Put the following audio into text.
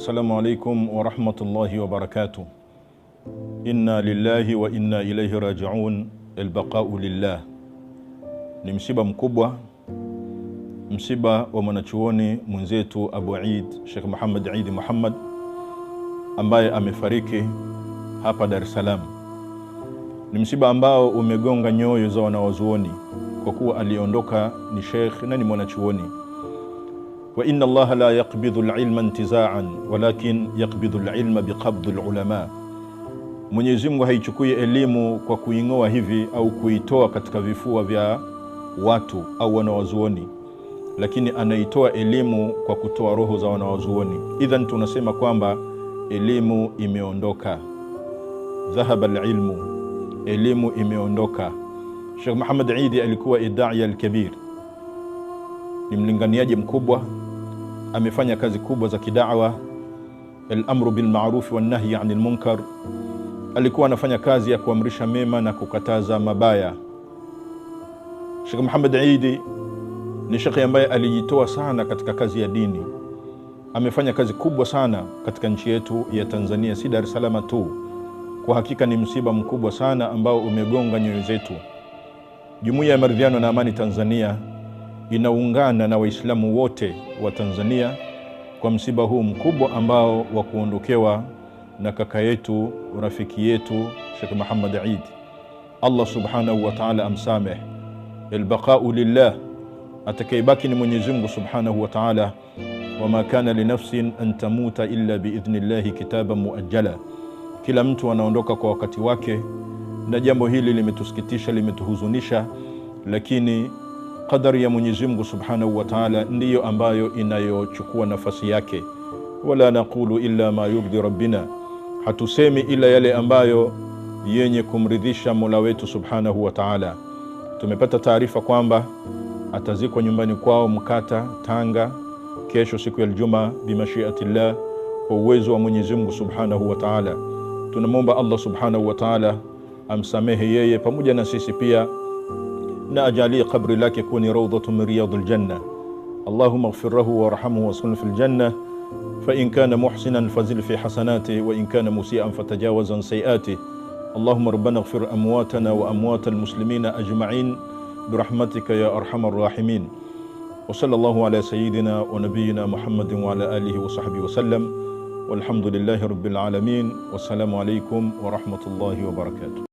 السلام عليكم ورحمة الله وبركاته. إنا لله وإنا إليه راجعون. البقاء لله. Ni msiba mkubwa, msiba wa mwanachuoni mwenzetu Abu Eid Sheikh Muhammad Eid Muhammad ambaye amefariki hapa Dar es Salaam. Ni msiba ambao umegonga nyoyo za wanawazuoni kwa kuwa aliondoka ni sheikh na ni mwanachuoni. Wa inna Allah la yaqbidhu al-ilma intiza'an walakin yaqbidhu al-ilma biqabdhi al-ulama. Mwenyezi Mungu haichukui elimu kwa kuingoa hivi au kuitoa katika vifua vya watu au wanawazuoni, lakini anaitoa elimu kwa kutoa roho za wanawazuoni. Idhan tunasema kwamba elimu imeondoka, dhahaba al-ilmu, elimu imeondoka. Sheikh Muhammad Eid alikuwa idai al-kabir, ni mlinganiaji mkubwa, amefanya kazi kubwa za kidawa, al-amru bil ma'ruf wan nahy 'anil munkar. Alikuwa anafanya kazi ya kuamrisha mema na kukataza mabaya. Sheikh Muhammad Eid ni sheikh ambaye alijitoa sana katika kazi ya dini. Amefanya kazi kubwa sana katika nchi yetu ya Tanzania, si Dar es Salaam tu. Kwa hakika ni msiba mkubwa sana ambao umegonga nyoyo zetu. Jumuiya ya Maridhiano na Amani Tanzania inaungana na Waislamu wote wa Tanzania kwa msiba huu mkubwa ambao wa kuondokewa na kaka yetu, rafiki yetu Sheikh Muhammad Eid. Allah subhanahu wa ta'ala amsameh. Al-baqa'u lillah, atakayebaki ni Mwenyezi Mungu subhanahu wa ta'ala. Wama kana li nafsin an tamuta illa biidhnillahi kitaban muajjala. Kila mtu anaondoka kwa wakati wake, na jambo hili limetusikitisha, limetuhuzunisha, lakini qadari ya Mwenyezi Mungu subhanahu wa ta'ala ndiyo ambayo inayochukua nafasi yake. Wala naqulu illa ma yurdi rabbina, hatusemi ila yale ambayo yenye kumridhisha Mola wetu subhanahu wa ta'ala. Tumepata taarifa kwamba atazikwa nyumbani kwao Mkata, Tanga, kesho siku ya Ijumaa bimashiatillah, kwa uwezo wa Mwenyezi Mungu subhanahu wa ta'ala. Tunamwomba Allah subhanahu wa ta'ala amsamehe yeye pamoja na sisi pia, na ajalie kabri lake kuwa ni rawdatun min riyadil janna. Allahumma ighfir lahu warhamhu waskunhu fil janna, fa in kana muhsinan fazil fi hasanatihi wa in kana musii'an fatajawaz an sayi'atihi. Allahumma rabbana ighfir amwatana wa amwatal muslimina ajma'in برحمتك يا أرحم الراحمين. وصلى الله على سيدنا ونبينا محمد وعلى آله وصحبه وسلم، والحمد لله رب العالمين، والسلام عليكم ورحمة الله وبركاته.